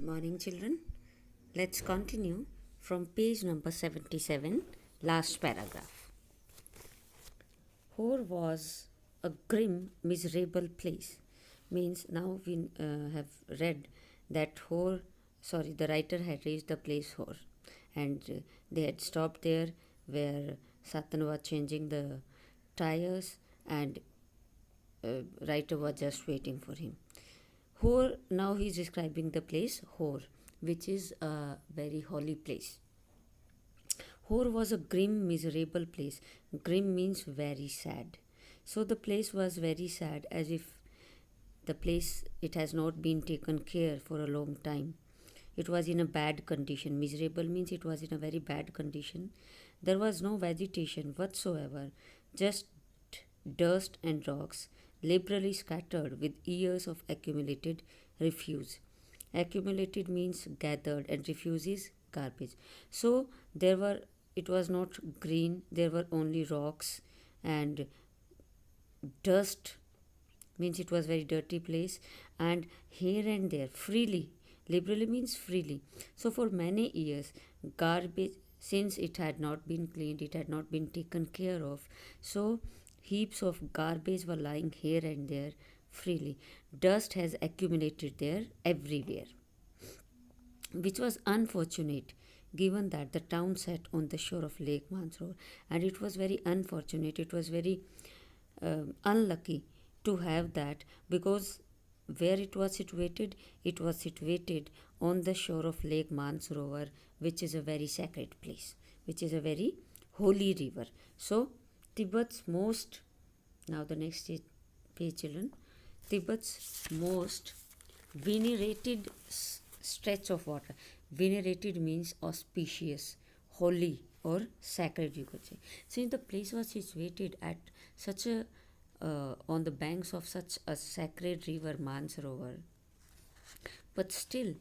morning, children. Let's continue from page number 77, last paragraph. Hor was a grim, miserable place. Means now we have read that the writer had reached the place Hor, and they had stopped there where Satan was changing the tires, and writer was just waiting for him. Hor, now he is describing the place Hor, which is a very holy place. Hor was a grim, miserable place. Grim means very sad. So the place was very sad, as if the place, it has not been taken care for a long time. It was in a bad condition. Miserable means it was in a very bad condition. There was no vegetation whatsoever, just dust and rocks, liberally scattered with years of accumulated refuse. Accumulated means gathered, and refuse is garbage. So it was not green, there were only rocks and dust, means it was very dirty place, and here and there freely, liberally means freely. So for many years, garbage, since it had not been cleaned, it had not been taken care of, so heaps of garbage were lying here and there freely. Dust has accumulated there everywhere, which was unfortunate given that the town sat on the shore of Lake Mansarovar, and it was very unfortunate, it was very unlucky to have that, because where it was situated on the shore of Lake Mansarovar, which is a very sacred place, which is a very holy river. So Tibet's most, now the next page, children, Tibet's most venerated stretch of water. Venerated means auspicious, holy, or sacred, you could say. Since the place was situated at such a on the banks of such a sacred river, Mansarovar, but still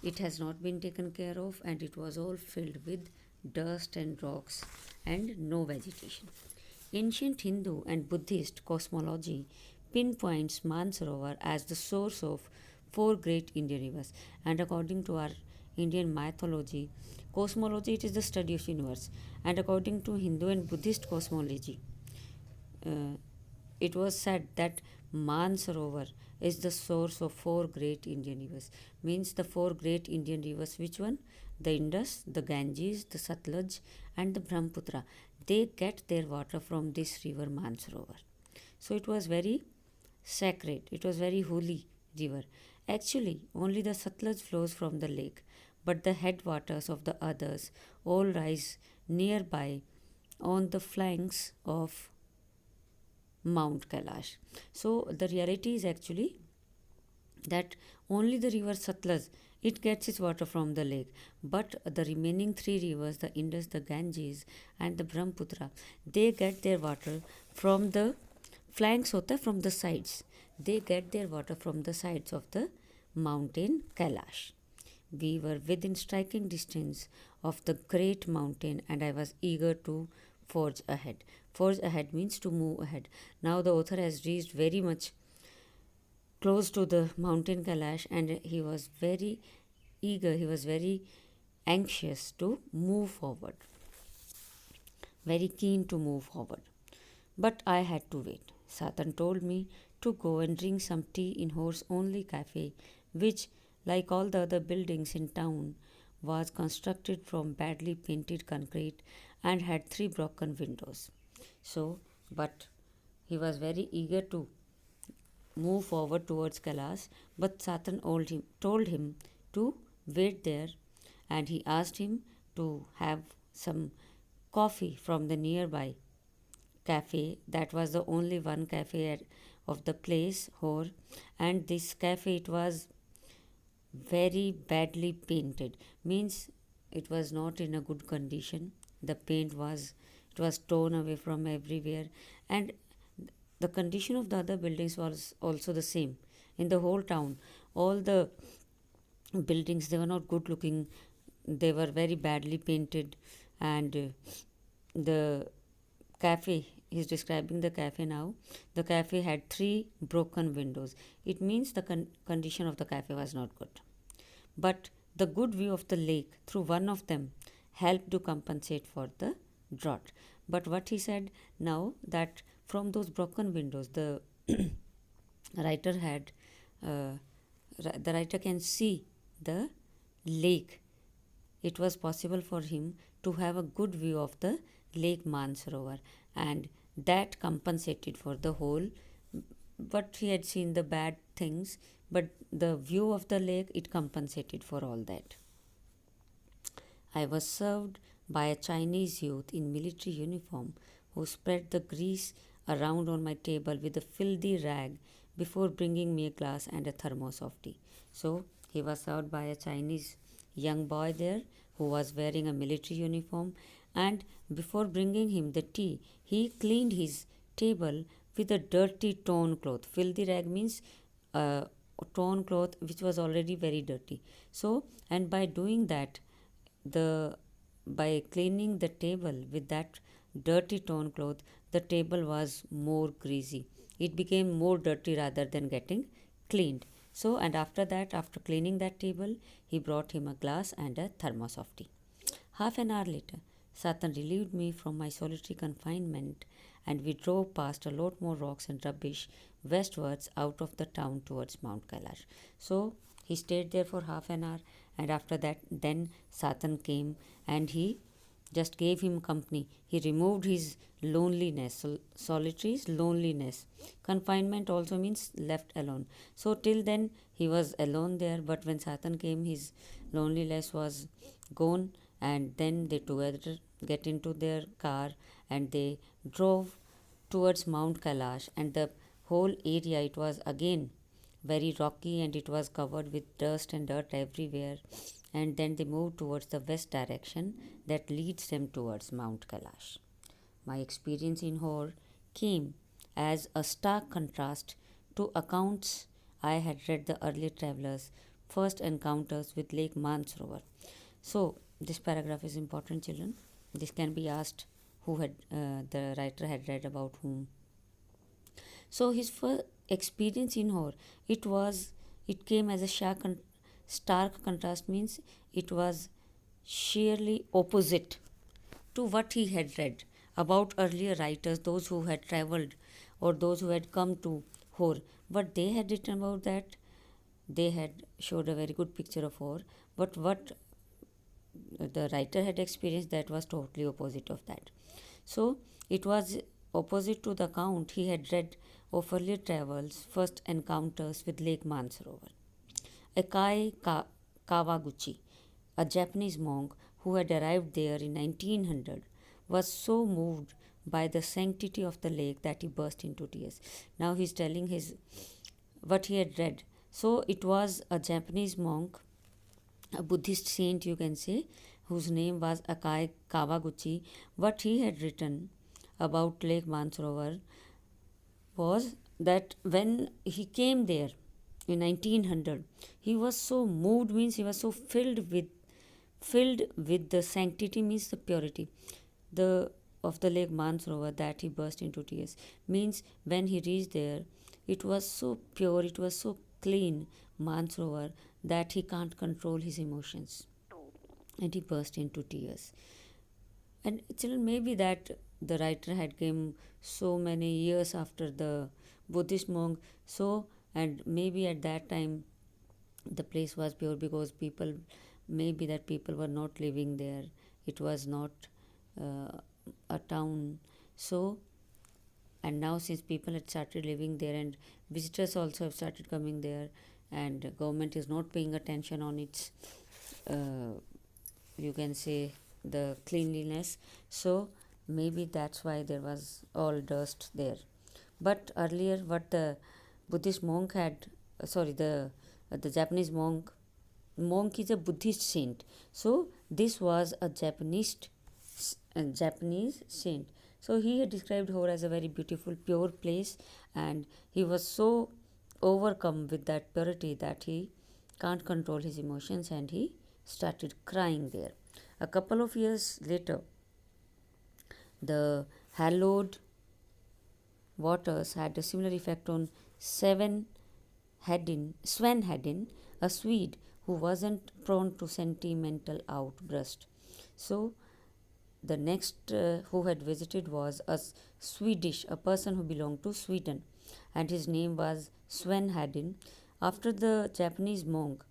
it has not been taken care of, and it was all filled with dust and rocks and no vegetation. Ancient Hindu and Buddhist cosmology pinpoints Mansarovar as the source of four great Indian rivers, and according to our Indian mythology, cosmology, it is the study of universe, and according to Hindu and Buddhist cosmology, it was said that Mansarovar is the source of four great Indian rivers. Means the four great Indian rivers, which one? The Indus, the Ganges, the Satluj, and the Brahmaputra. They get their water from this river Mansarovar. So it was very sacred, it was very holy river. Actually, only the Satluj flows from the lake, but the headwaters of the others all rise nearby on the flanks of Mount Kailash. So the reality is actually that only the river Satluj, it gets its water from the lake, but the remaining three rivers, the Indus, the Ganges, and the Brahmaputra, they get their water from the flanks, from the sides. They get their water from the sides of the mountain Kailash. We were within striking distance of the great mountain, and I was eager to forge ahead. Forge ahead means to move ahead. Now the author has reached very much close to the mountain Kailash, and he was very eager, he was very anxious to move forward, very keen to move forward. But I had to wait. Satan told me to go and drink some tea in Hor's only cafe, which, like all the other buildings in town, was constructed from badly painted concrete and had 3 broken windows. So, but he was very eager to move forward towards Kailash, but Satan told him to wait there, and he asked him to have some coffee from the nearby cafe. That was the only one cafe of the place, Hor, and this cafe, it was very badly painted, means it was not in a good condition. The paint was, it was torn away from everywhere, and the condition of the other buildings was also the same in the whole town. All the buildings, they were not good looking, they were very badly painted, and the cafe, he's describing the cafe now. The cafe had 3 broken windows. It means the condition of the cafe was not good. but the good view of the lake through one of them helped to compensate for the drought. But what he said now, that from those broken windows, writer had uh, the writer can see the lake. It was possible for him to have a good view of the Lake Mansarovar, and that compensated for the whole. But he had seen the bad things, but the view of the lake, it compensated for all that. I was served by a Chinese youth in military uniform who spread the grease around on my table with a filthy rag before bringing me a glass and a thermos of tea. So he was served by a Chinese young boy there who was wearing a military uniform, and before bringing him the tea, he cleaned his table with a dirty torn cloth. Filthy rag means uh, torn cloth which was already very dirty. So, and by doing that, the by cleaning the table with that dirty torn cloth, the table was more greasy. It became more dirty rather than getting cleaned. So, and after that, after cleaning that table, he brought him a glass and a thermos of tea. Half an hour later, Satan relieved me from my solitary confinement, and we drove past a lot more rocks and rubbish westwards out of the town towards Mount Kailash. So he stayed there for half an hour, and after that, then Satan came and he just gave him company. He removed his loneliness. Solitary is loneliness. Confinement also means left alone. So till then he was alone there, but when Satan came, his loneliness was gone, and then they together get into their car and they drove towards Mount Kailash, and the whole area, it was again very rocky and it was covered with dust and dirt everywhere, and then they moved towards the west direction that leads them towards Mount Kailash. My experience in Hor came as a stark contrast to accounts I had read the early travelers' first encounters with Lake Mansarovar. So, this paragraph is important, children. This can be asked who had the writer had read about whom. So his first experience in horror, it came as a stark contrast means it was sheerly opposite to what he had read about earlier writers, those who had traveled or those who had come to Hor. What they had written about that, they had showed a very good picture of Hor, but what the writer had experienced, that was totally opposite of that. So it was opposite to the account he had read of earlier travels, first encounters with Lake Mansarovar. Kawaguchi, a Japanese monk who had arrived there in 1900, was so moved by the sanctity of the lake that he burst into tears. Now he is telling his what he had read. So it was a Japanese monk, a Buddhist saint, you can say, whose name was Akai Kawaguchi. What he had written about Lake Mansarovar was that when he came there in 1900, he was so moved, means he was so filled with the sanctity, means the purity the of the Lake Mansarovar, that he burst into tears. Means when he reached there, it was so pure, it was so clean, Mansarovar, that he can't control his emotions, and he burst into tears. And children, maybe that the writer had came so many years after the Buddhist monk, so, and maybe at that time the place was pure because people, maybe that people were not living there, it was not uh, a town. So, and now since people had started living there and visitors also have started coming there, and government is not paying attention on its you can say the cleanliness, so maybe that's why there was all dust there. But earlier what the Buddhist monk had sorry the Japanese monk is a Buddhist saint, so this was a Japanese saint. So he had described Hor as a very beautiful pure place, and he was so overcome with that purity that he can't control his emotions and he started crying there. A couple of years later, the hallowed waters had a similar effect on Sven Hedin, a Swede who wasn't prone to sentimental outburst. So the next who had visited was Swedish, a person who belonged to Sweden, and his name was Sven Hedin. After the Japanese monk,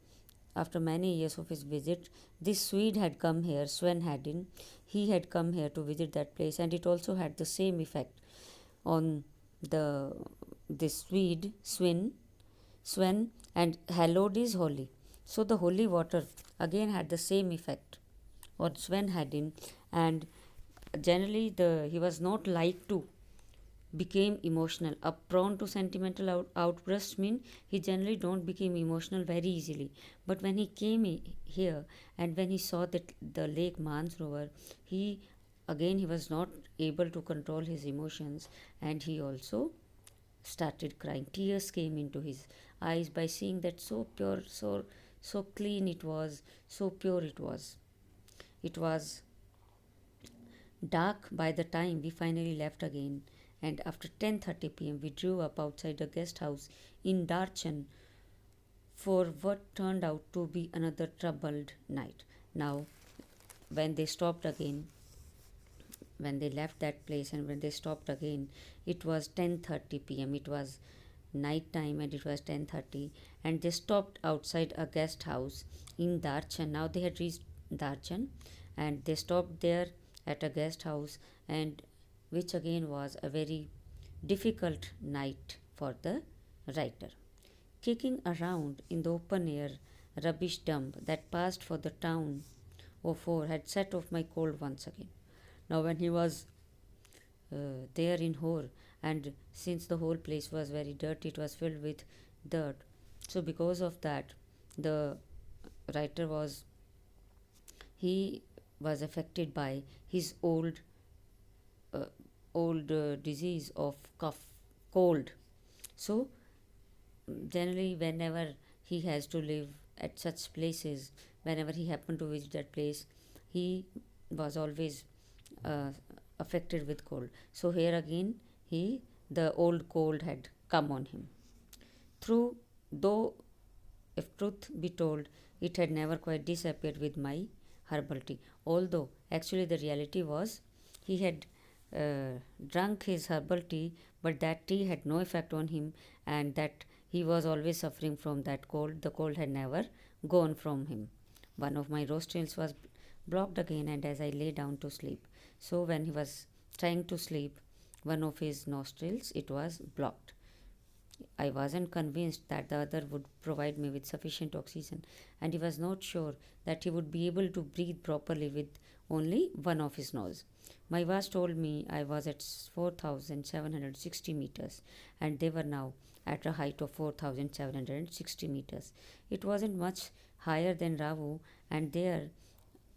after many years of his visit, this Swede had come here, Sven Hedin. He had come here to visit that place, and it also had the same effect on the this Sven, and hallowed is holy. So the holy water again had the same effect on Sven Hedin, and generally he was not like to became emotional. A prone to sentimental outbursts mean he generally don't become emotional very easily. But when he came here, and when he saw that the lake Mansarovar, he was not able to control his emotions, and he also started crying. Tears came into his eyes by seeing that so pure, so clean it was, so pure it was. It was dark by the time we finally left again, and after 10:30 p.m. we drew up outside a guest house in Darchan for what turned out to be another troubled night. Now, when they stopped again, when they left that place and when they stopped again, it was 10:30 p.m. It was night time and it was 10:30, and they stopped outside a guest house in Darchan. Now they had reached Darchan, and they stopped there at a guest house, and which again was a very difficult night for the writer. Kicking around in the open air rubbish dump that passed for the town of four had set off my cold once again. Now, when he was there in Hor, and since the whole place was very dirty, it was filled with dirt. So, because of that, the writer was he was affected by his uh, old disease of cold. So, generally, whenever he has to live at such places, whenever he happened to visit that place, he was always uh, affected with cold. So here again, the old cold had come on him. Through though, if truth be told, it had never quite disappeared with my herbal tea. Although actually the reality was he had drunk his herbal tea, but that tea had no effect on him, and that he was always suffering from that cold. The cold had never gone from him. One of my nostrils was blocked again, and as I lay down to sleep, so when he was trying to sleep, one of his nostrils it was blocked. I wasn't convinced that the other would provide me with sufficient oxygen, and he was not sure that he would be able to breathe properly with only one of his nose. My watch told me I was at 4,760 meters, and they were now at a height of 4,760 meters. It wasn't much higher than Ravu, and there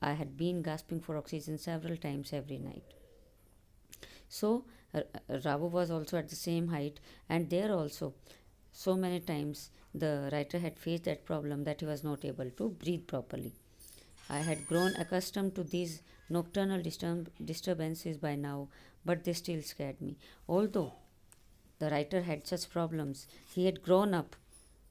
I had been gasping for oxygen several times every night. So Ravu was also at the same height, and there also, so many times the writer had faced that problem that he was not able to breathe properly. I had grown accustomed to these nocturnal disturbances by now, but they still scared me. Although the writer had such problems, he had grown up,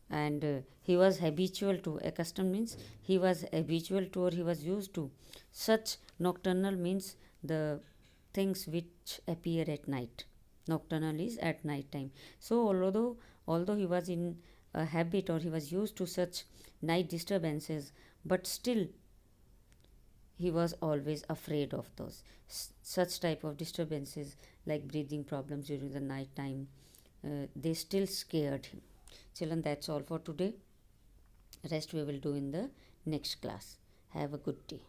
and he was habitual to. Accustomed means he was habitual to, or he was used to such. Nocturnal means the things which appear at night. Nocturnal is at night time. So although he was in a habit, or he was used to such night disturbances, but still he was always afraid of those such type of disturbances, like breathing problems during the night time. They still scared him. Children, that's all for today. Rest we will do in the next class. Have a good day.